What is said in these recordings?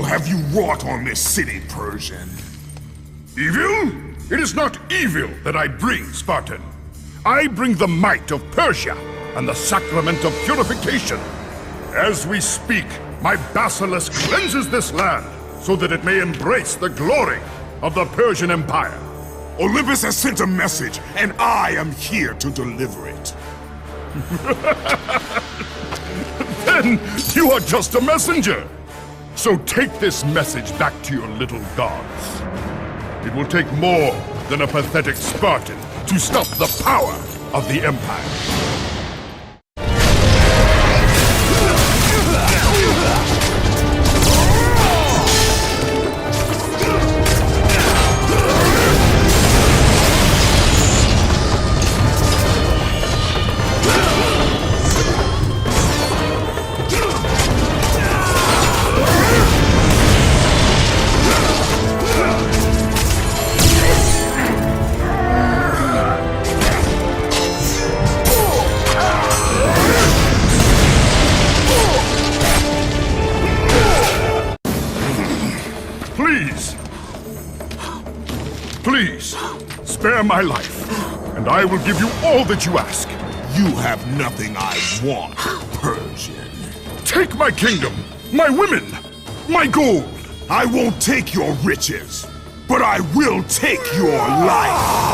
have you wrought on this city, Persian? Evil? It is not evil that I bring, Spartan. I bring the might of Persia and the sacrament of purification. As we speak, my basilisk cleanses this land so that it may embrace the glory of the Persian Empire. Olympus has sent a message, and I am here to deliver it. Then you are just a messenger. So take this message back to your little gods. It will take more than a pathetic Spartan to stop the power of the Empire. Please, spare my life, and I will give you all that you ask. You have nothing I want, Persian. Take my kingdom, my women, my gold. I won't take your riches, but I will take your life.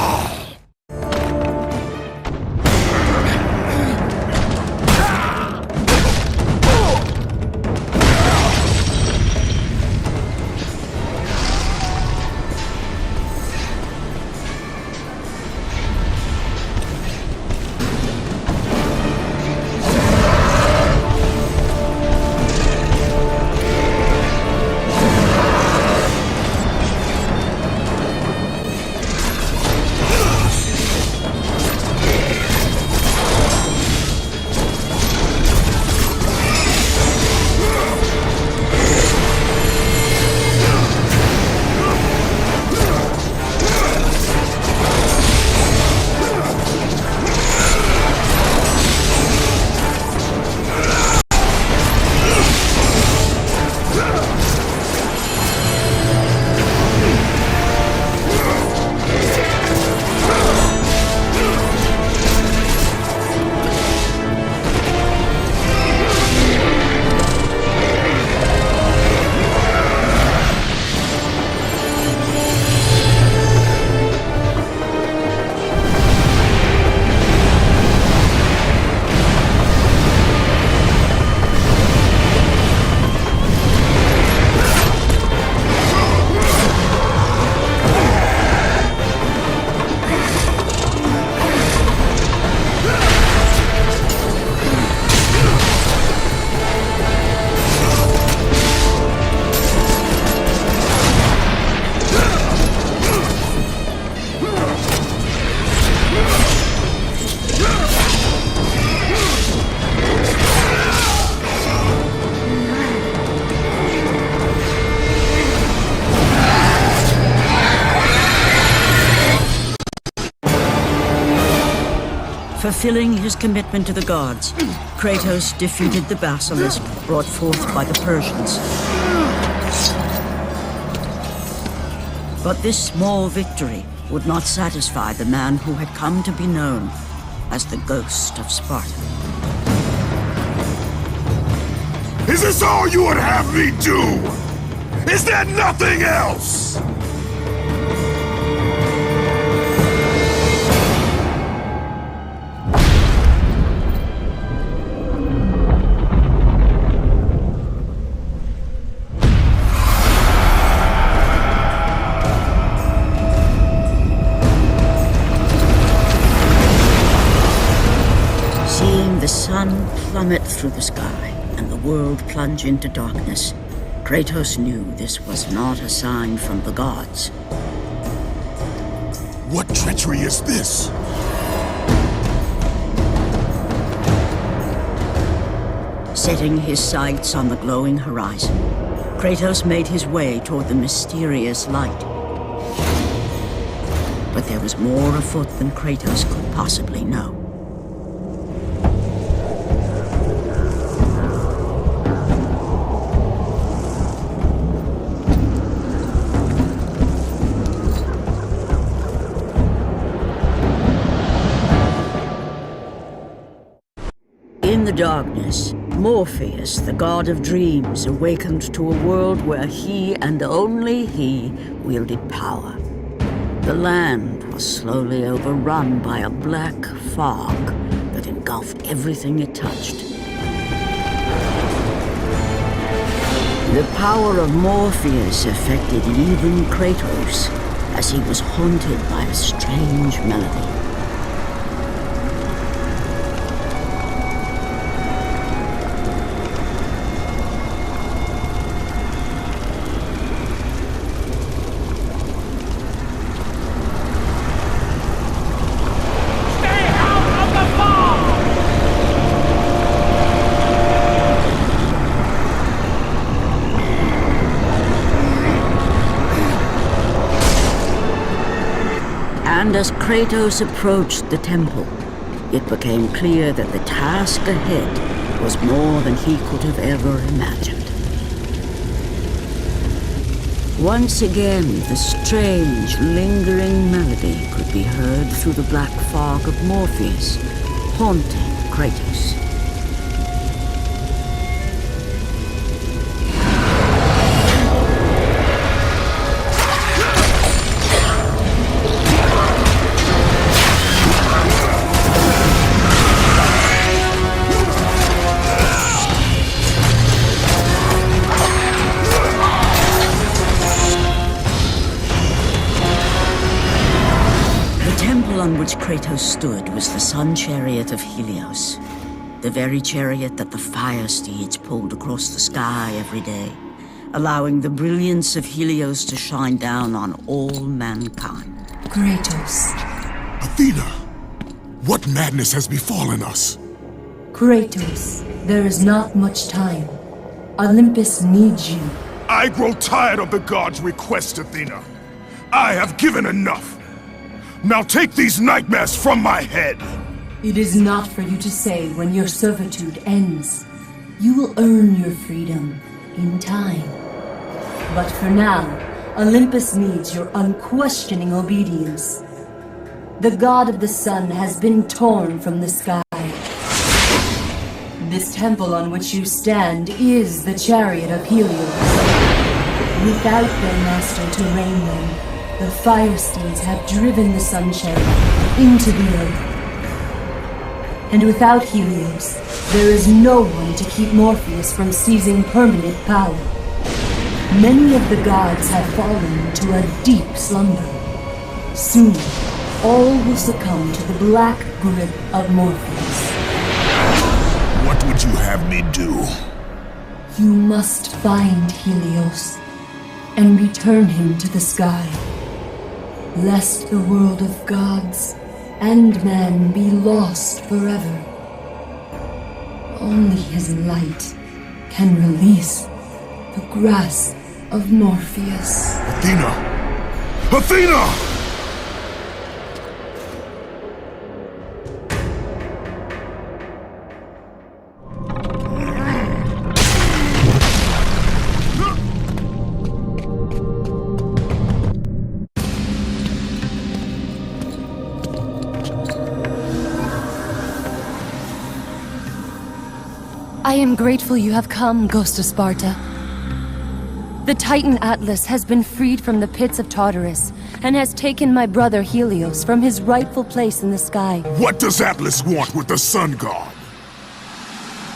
Fulfilling his commitment to the gods, Kratos defeated the basilisk brought forth by the Persians. But this small victory would not satisfy the man who had come to be known as the Ghost of Sparta. Is this all you would have me do? Is there nothing else? The sun plummet through the sky and the world plunge into darkness. Kratos knew this was not a sign from the gods. What treachery is this? Setting his sights on the glowing horizon, Kratos made his way toward the mysterious light. But there was more afoot than Kratos could possibly know. darkness, Morpheus, the god of dreams, awakened to a world where he and only he wielded power. The land was slowly overrun by a black fog that engulfed everything it touched. The power of Morpheus affected even Kratos, as he was haunted by a strange melody. And as Kratos approached the temple, it became clear that the task ahead was more than he could have ever imagined. Once again, the strange, lingering melody could be heard through the black fog of Morpheus, haunting Kratos. On which Kratos stood was the sun chariot of Helios, the very chariot that the fire steeds pulled across the sky every day, allowing the brilliance of Helios to shine down on all mankind. Kratos. Athena! What madness has befallen us? Kratos, there is not much time. Olympus needs you. I grow tired of the gods' requests, Athena. I have given enough. Now take these nightmares from my head! It is not for you to say when your servitude ends. You will earn your freedom in time. But for now, Olympus needs your unquestioning obedience. The god of the sun has been torn from the sky. This temple on which you stand is the chariot of Helios. Without their master to reign them, the fire steeds have driven the sun chariot into the earth. And without Helios, there is no one to keep Morpheus from seizing permanent power. Many of the gods have fallen to a deep slumber. Soon, all will succumb to the black grip of Morpheus. What would you have me do? You must find Helios and return him to the sky, lest the world of gods and man be lost forever. Only his light can release the grasp of Morpheus. Athena! Athena! I am grateful you have come, Ghost of Sparta. The Titan Atlas has been freed from the pits of Tartarus, and has taken my brother Helios from his rightful place in the sky. What does Atlas want with the sun god?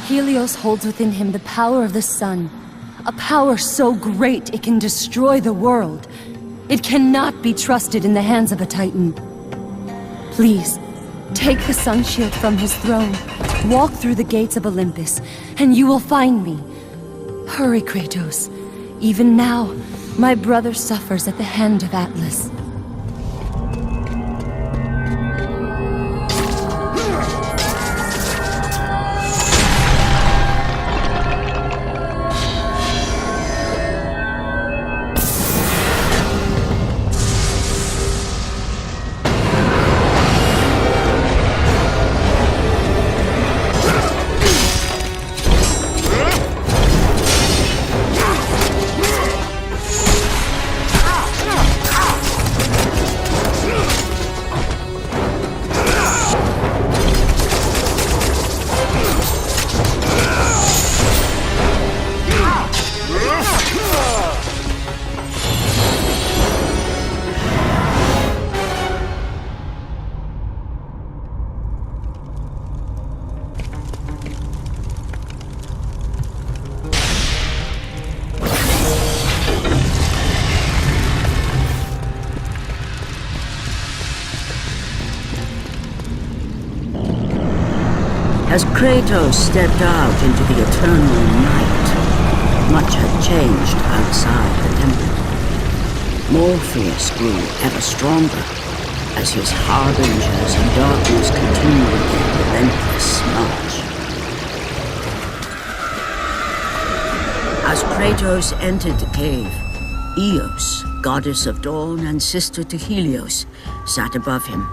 Helios holds within him the power of the sun, a power so great it can destroy the world. It cannot be trusted in the hands of a Titan. Please, take the sun shield from his throne, walk through the gates of Olympus, and you will find me. Hurry, Kratos. Even now, my brother suffers at the hand of Atlas. As Kratos stepped out into the eternal night, much had changed outside the temple. Morpheus grew ever stronger as his harbingers of darkness continued their relentless march. As Kratos entered the cave, Eos, goddess of dawn and sister to Helios, sat above him,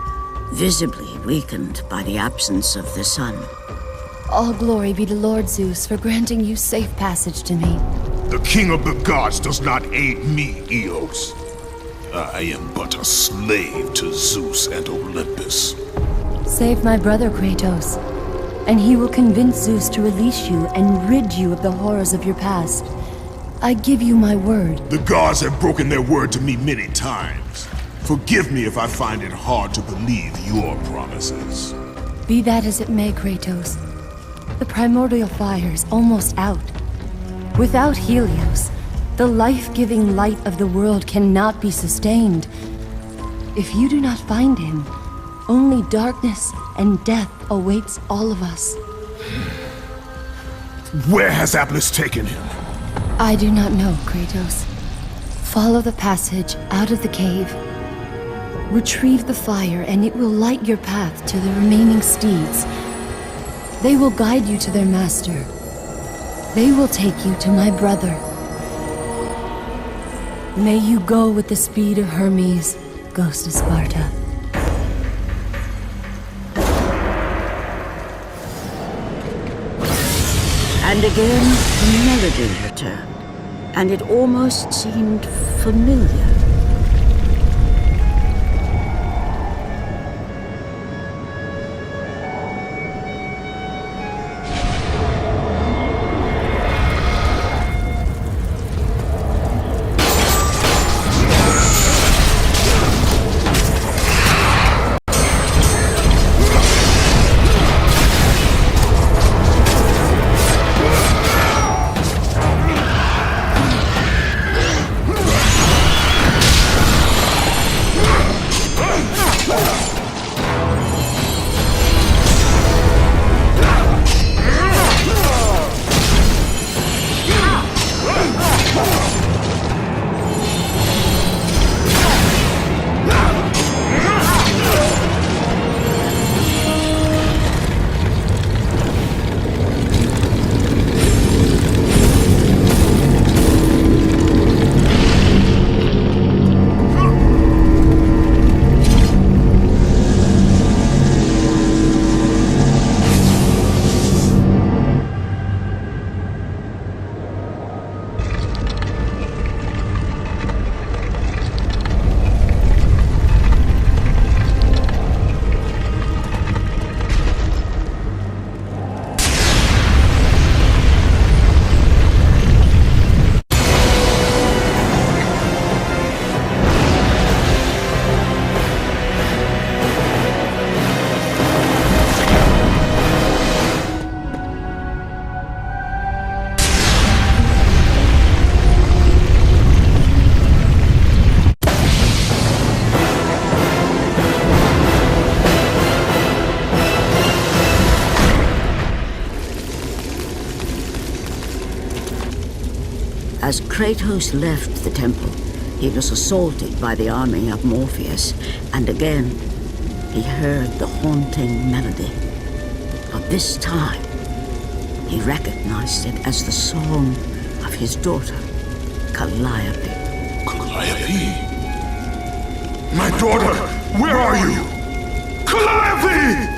visibly weakened by the absence of the sun. All glory be to Lord Zeus for granting you safe passage to me. The king of the gods does not aid me, Eos. I am but a slave to Zeus and Olympus. Save my brother Kratos, and he will convince Zeus to release you and rid you of the horrors of your past. I give you my word. The gods have broken their word to me many times. Forgive me if I find it hard to believe your promises. Be that as it may, Kratos. The primordial fire is almost out. Without Helios, the life-giving light of the world cannot be sustained. If you do not find him, only darkness and death awaits all of us. Where has Atlas taken him? I do not know, Kratos. Follow the passage out of the cave. Retrieve the fire and it will light your path to the remaining steeds. They will guide you to their master. They will take you to my brother. May you go with the speed of Hermes, Ghost of Sparta. And again, the melody returned, and it almost seemed familiar. As Kratos left the temple, he was assaulted by the army of Morpheus, and again, he heard the haunting melody. But this time, he recognized it as the song of his daughter, Calliope. Calliope? My daughter, where are you? Calliope!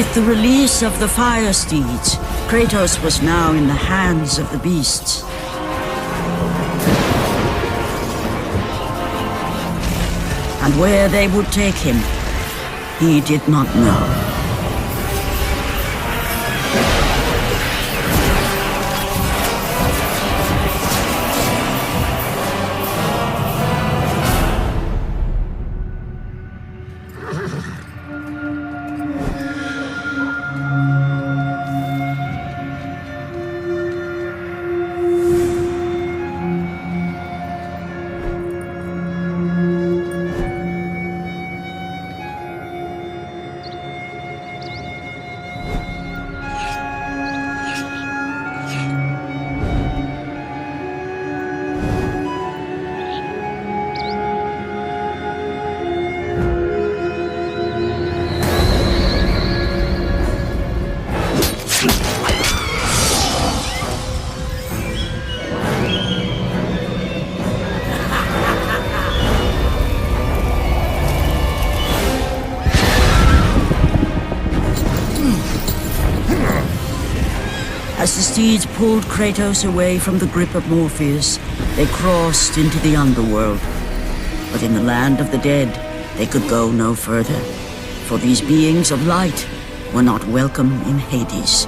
With the release of the fire steeds, Kratos was now in the hands of the beasts. And where they would take him, he did not know. As the steeds pulled Kratos away from the grip of Morpheus, they crossed into the underworld. But in the land of the dead, they could go no further, for these beings of light were not welcome in Hades.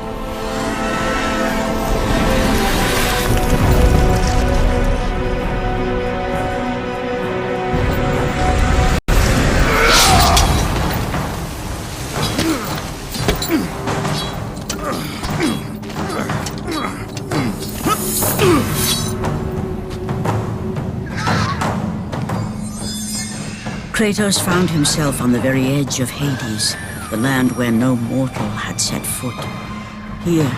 Kratos found himself on the very edge of Hades, the land where no mortal had set foot. Here,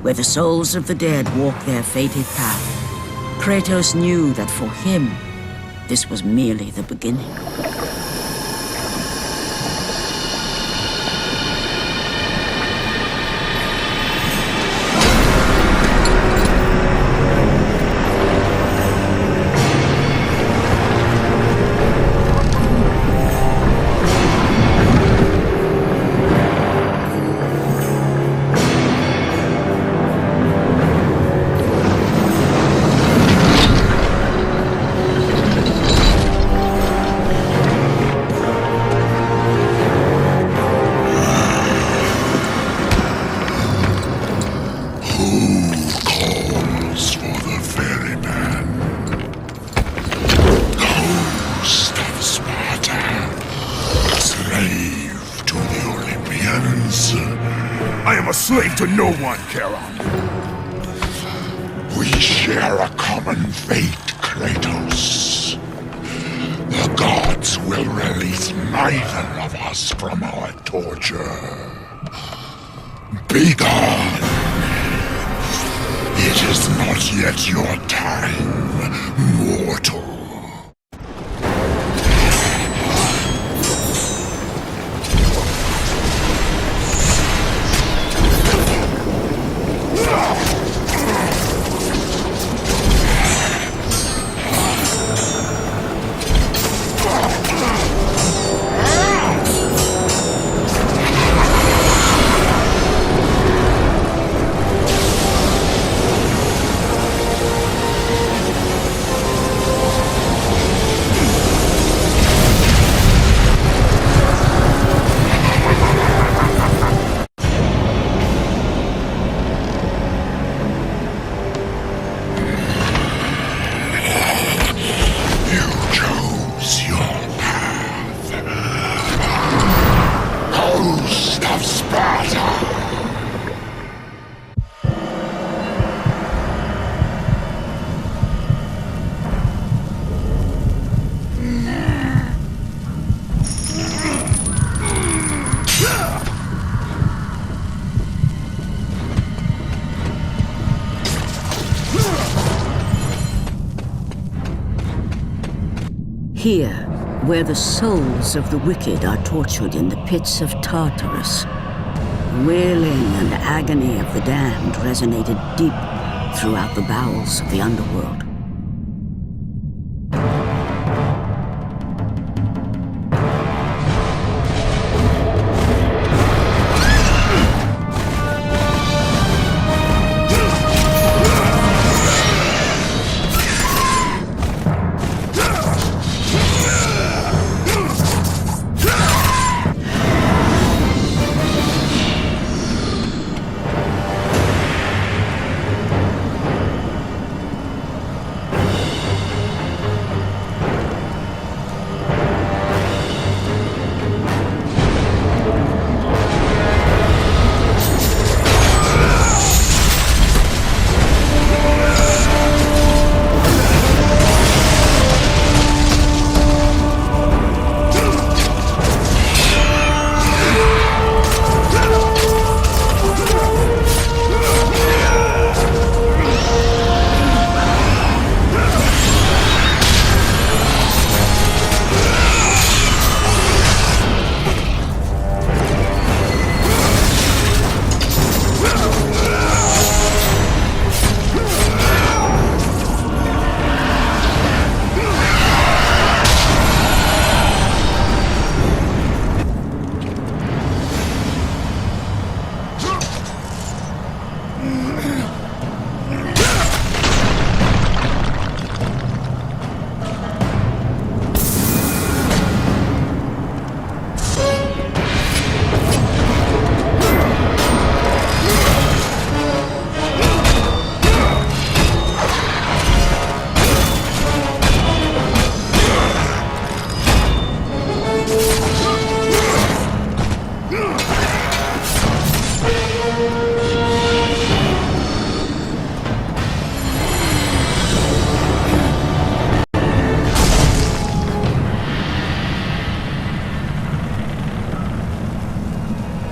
where the souls of the dead walk their fated path, Kratos knew that for him, this was merely the beginning. Slave to no one, Charon. We share a common fate, Kratos. The gods will release neither of us from our torture. Be gone! It is not yet your time, mortal. Here, where the souls of the wicked are tortured in the pits of Tartarus, the wailing and agony of the damned resonated deep throughout the bowels of the underworld.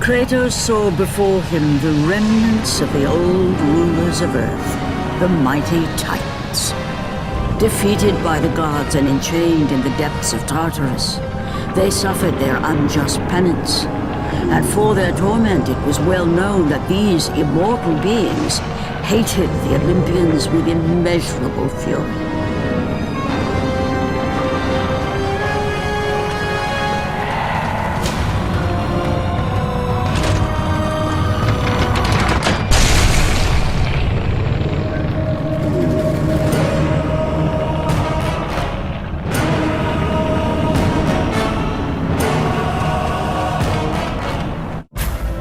Kratos saw before him the remnants of the old rulers of Earth, the mighty Titans. Defeated by the gods and enchained in the depths of Tartarus, they suffered their unjust penance. And for their torment, it was well known that these immortal beings hated the Olympians with immeasurable fury.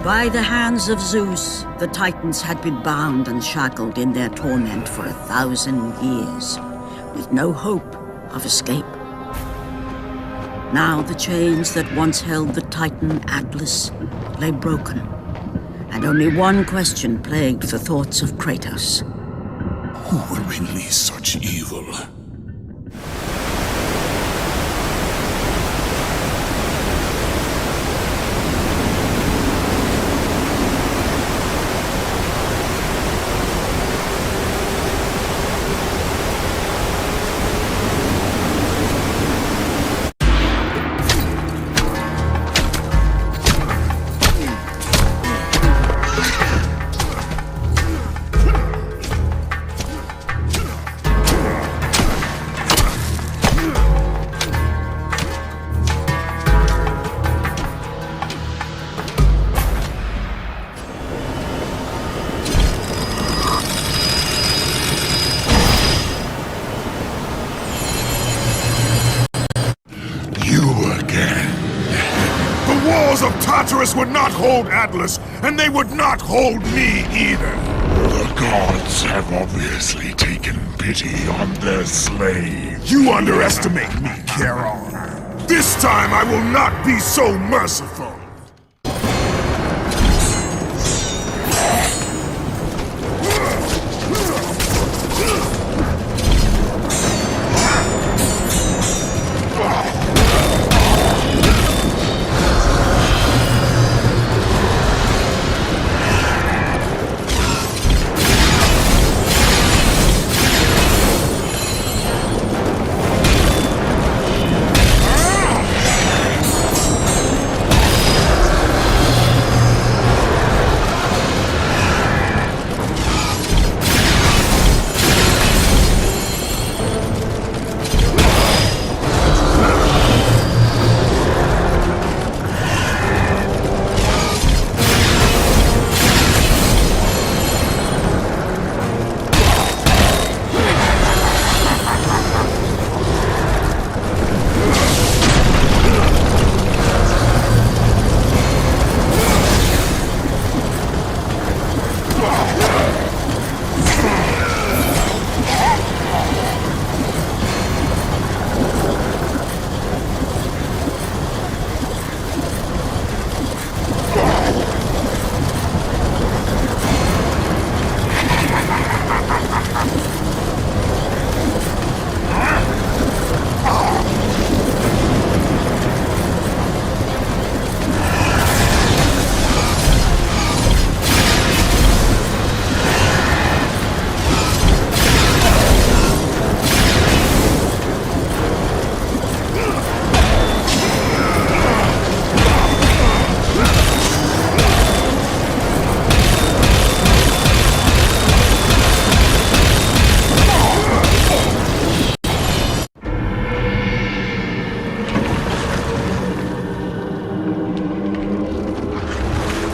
By the hands of Zeus, the Titans had been bound and shackled in their torment for 1,000 years, with no hope of escape. Now the chains that once held the Titan Atlas lay broken, and only one question plagued the thoughts of Kratos. Who will release such evil? Of Tartarus would not hold Atlas, and they would not hold me either. The gods have obviously taken pity on their slaves. You underestimate me, Charon. This time I will not be so merciful.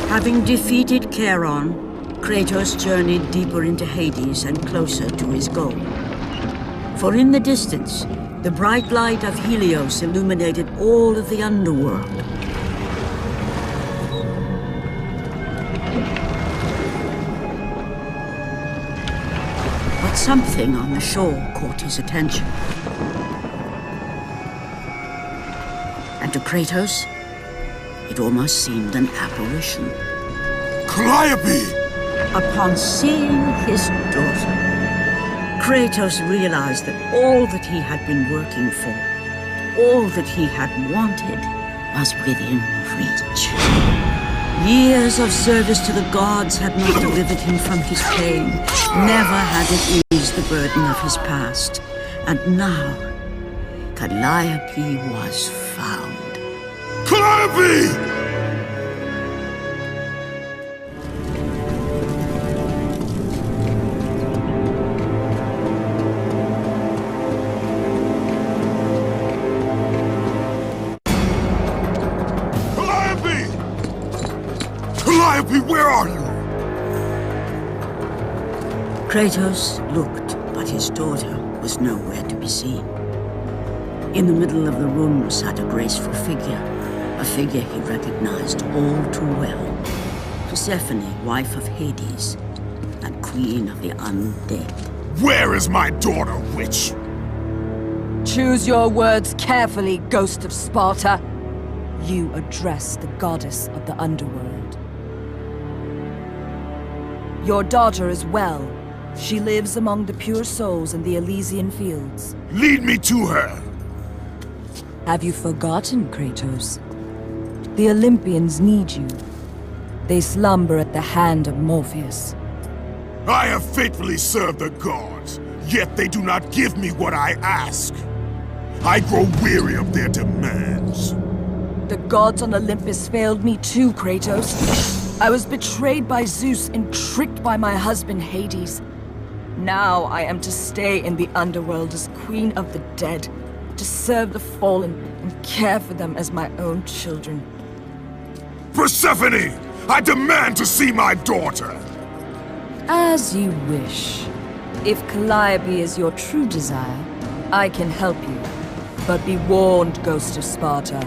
Having defeated Charon, Kratos journeyed deeper into Hades and closer to his goal. For in the distance, the bright light of Helios illuminated all of the underworld. But something on the shore caught his attention. And to Kratos, it almost seemed an apparition. Calliope! Upon seeing his daughter, Kratos realized that all that he had been working for, all that he had wanted, was within reach. Years of service to the gods had not delivered him from his pain. Never had it eased the burden of his past. And now, Calliope was found. Calliope! Calliope, where are you? Kratos looked, but his daughter was nowhere to be seen. In the middle of the room sat a graceful figure, a figure he recognized all too well. Persephone, wife of Hades, and queen of the undead. Where is my daughter, witch? Choose your words carefully, Ghost of Sparta. You address the goddess of the underworld. Your daughter is well. She lives among the pure souls in the Elysian fields. Lead me to her! Have you forgotten, Kratos? The Olympians need you. They slumber at the hand of Morpheus. I have faithfully served the gods, yet they do not give me what I ask. I grow weary of their demands. The gods on Olympus failed me too, Kratos. I was betrayed by Zeus and tricked by my husband Hades. Now I am to stay in the underworld as queen of the dead, to serve the fallen and care for them as my own children. Persephone! I demand to see my daughter! As you wish. If Calliope is your true desire, I can help you. But be warned, Ghost of Sparta.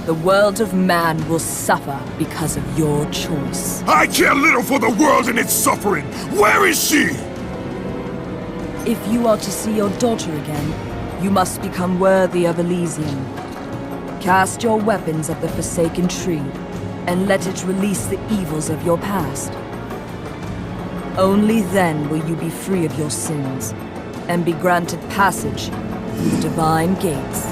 The world of man will suffer because of your choice. I care little for the world and its suffering! Where is she? If you are to see your daughter again, you must become worthy of Elysium. Cast your weapons at the Forsaken Tree, and let it release the evils of your past. Only then will you be free of your sins, and be granted passage through the divine gates.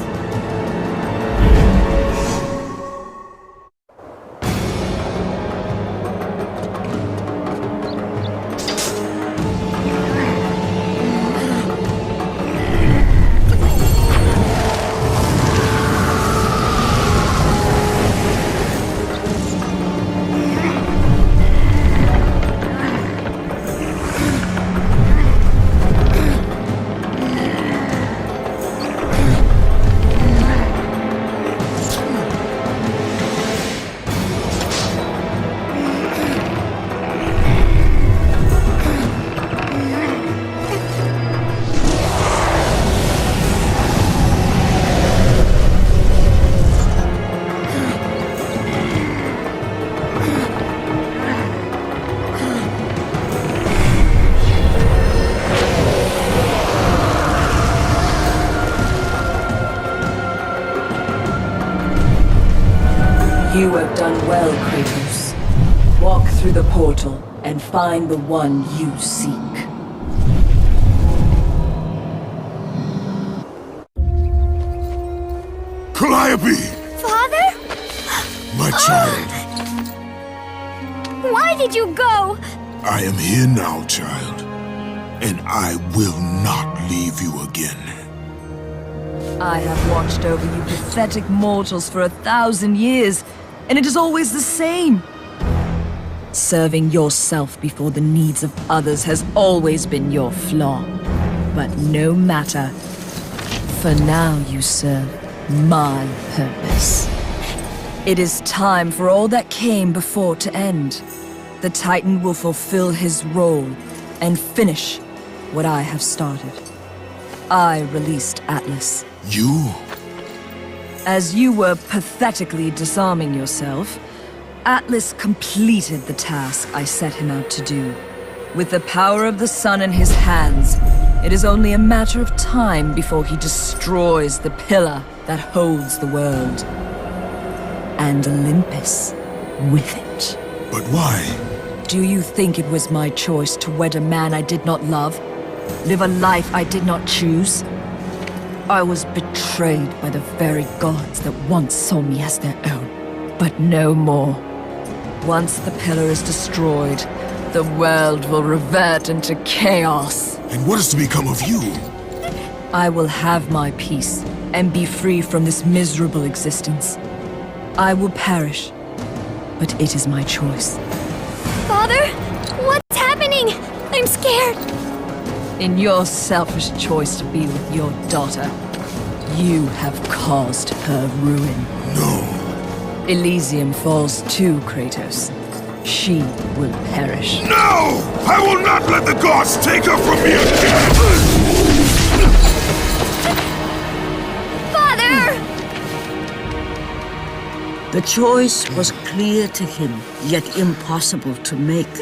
You have done well, Kratos. Walk through the portal and find the one you seek. Calliope! Father? My child. Why did you go? I am here now, child. And I will not leave you again. I have watched over you pathetic mortals for 1,000 years, and it is always the same. Serving yourself before the needs of others has always been your flaw. But no matter. For now you serve my purpose. It is time for all that came before to end. The Titan will fulfill his role and finish what I have started. I released Atlas. You? As you were pathetically disarming yourself, Atlas completed the task I set him out to do. With the power of the sun in his hands, it is only a matter of time before he destroys the pillar that holds the world. And Olympus with it. But why? Do you think it was my choice to wed a man I did not love? Live a life I did not choose? I was betrayed by the very gods that once saw me as their own, but no more. Once the pillar is destroyed, the world will revert into chaos. And what is to become of you? I will have my peace and be free from this miserable existence. I will perish, but it is my choice. Father, what's happening? I'm scared. In your selfish choice to be with your daughter, you have caused her ruin. No. Elysium falls too, Kratos. She will perish. No! I will not let the gods take her from me again! Father! The choice was clear to him, yet impossible to make.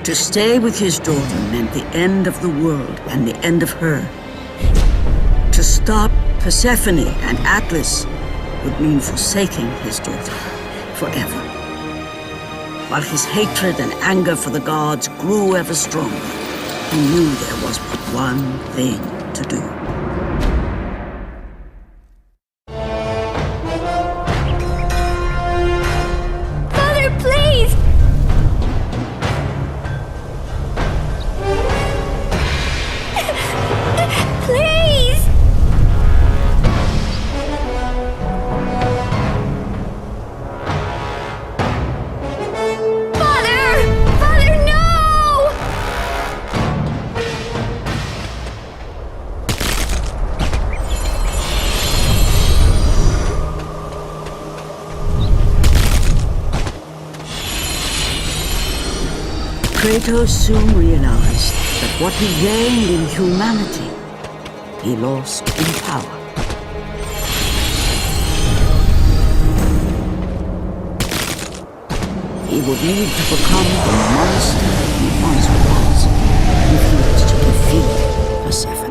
To stay with his daughter meant the end of the world and the end of her. To stop Persephone and Atlas would mean forsaking his daughter forever. While his hatred and anger for the gods grew ever stronger, he knew there was but one thing to do. Father, please! Please! Father! Father, no! Kratos soon realized that what he gained in humanity, he lost in power. He would need to become the monster he once was if he was to defeat Persephone.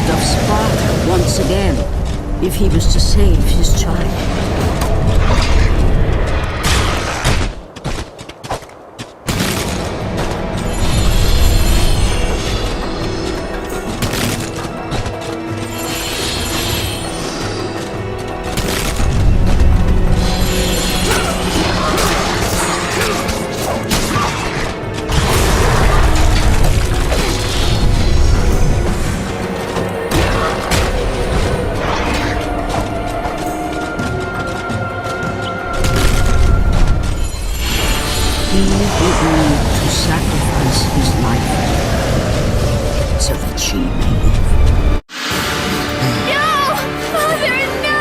Of Sparta once again, if he was to save his child. He would need to sacrifice his life so that she may live. No! Father, no!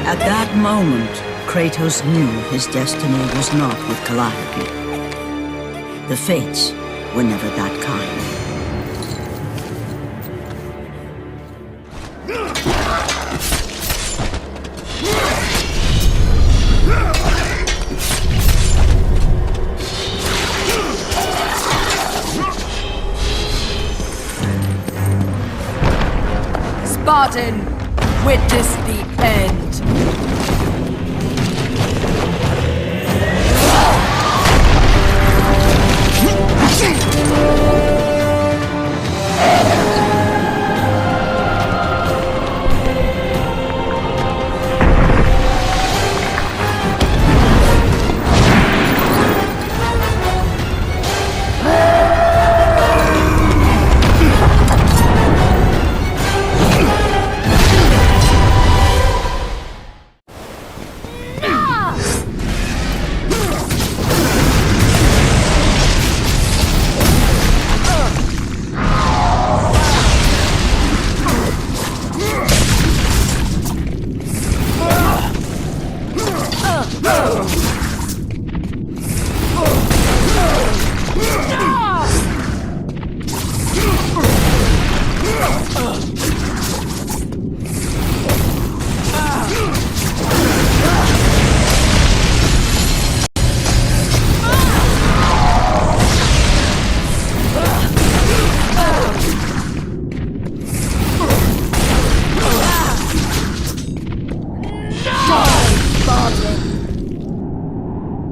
At that moment, Kratos knew his destiny was not with Calliope. The fates were never that kind. Spartan, witness the end.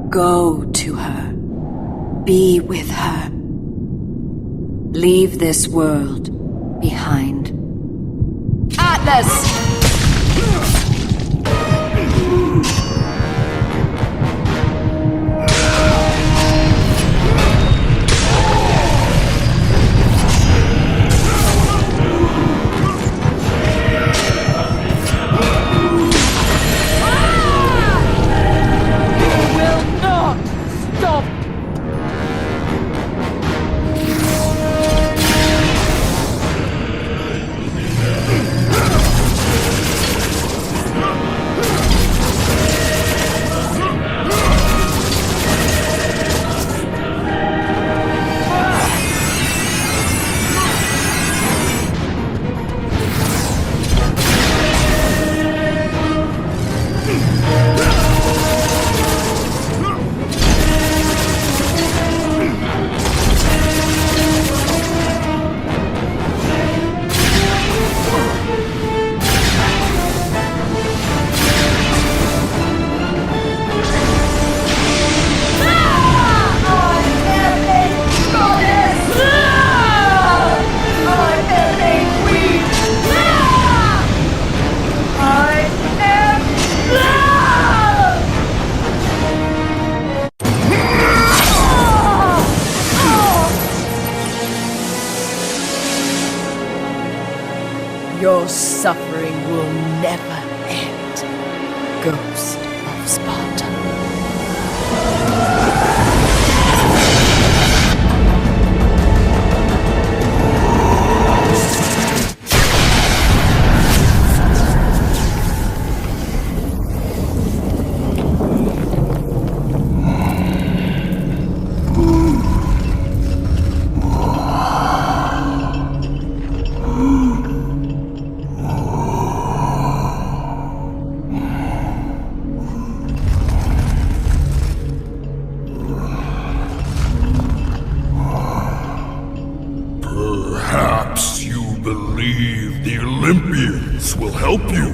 Go to her. Be with her. Leave this world behind. Atlas! Your suffering will never end, Ghost of Sparta. Perhaps you believe the Olympians will help you.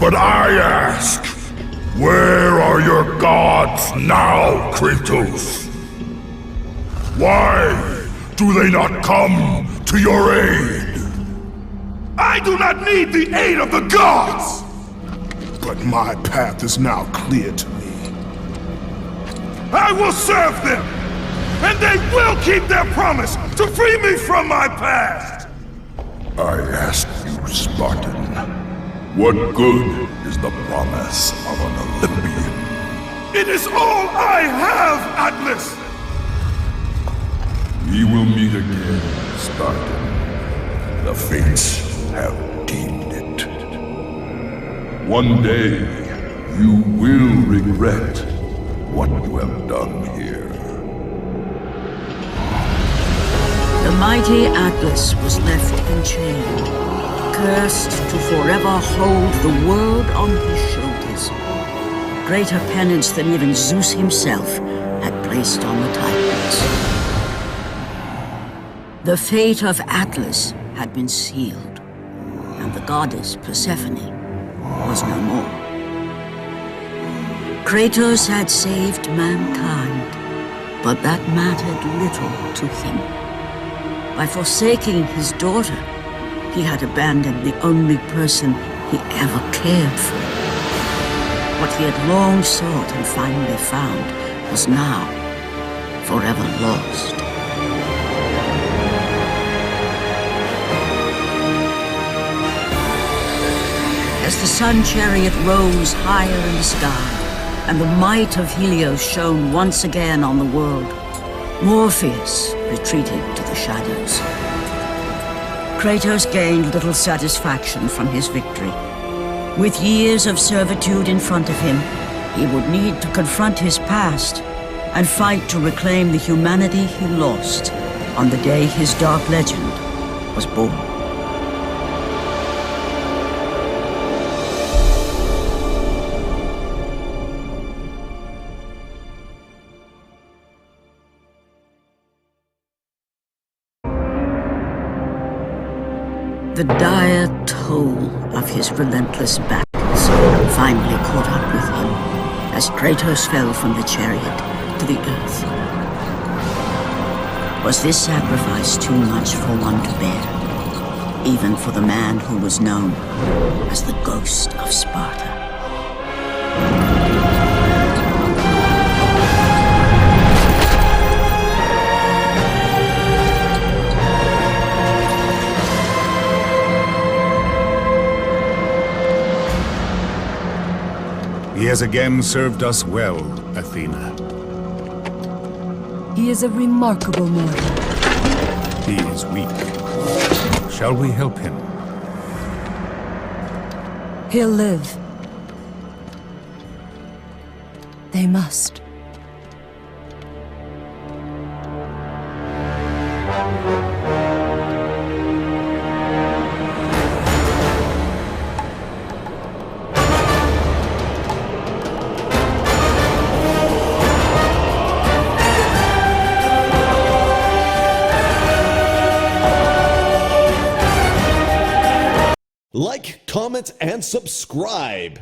But I ask, where are your gods now, Kratos? Why do they not come to your aid? I do not need the aid of the gods! But my path is now clear to me. I will serve them! And they will keep their promise to free me from my past! I ask you, Spartan, what good is the promise of an Olympian? It is all I have, Atlas! We will meet again, Spartan. The fates have deemed it. One day, you will regret what you have done here. The mighty Atlas was left enchained, cursed to forever hold the world on his shoulders. Greater penance than even Zeus himself had placed on the Titans. The fate of Atlas had been sealed, and the goddess Persephone was no more. Kratos had saved mankind, but that mattered little to him. By forsaking his daughter, he had abandoned the only person he ever cared for. What he had long sought and finally found was now forever lost. As the sun chariot rose higher in the sky, and the might of Helios shone once again on the world, Morpheus retreated to the shadows. Kratos gained little satisfaction from his victory. With years of servitude in front of him, he would need to confront his past and fight to reclaim the humanity he lost on the day his dark legend was born. The dire toll of his relentless battles finally caught up with him as Kratos fell from the chariot to the earth. Was this sacrifice too much for one to bear, even for the man who was known as the Ghost of Sparta? He has again served us well, Athena. He is a remarkable mortal. He is weak. Shall we help him? He'll live. They must. Like, comment, and subscribe.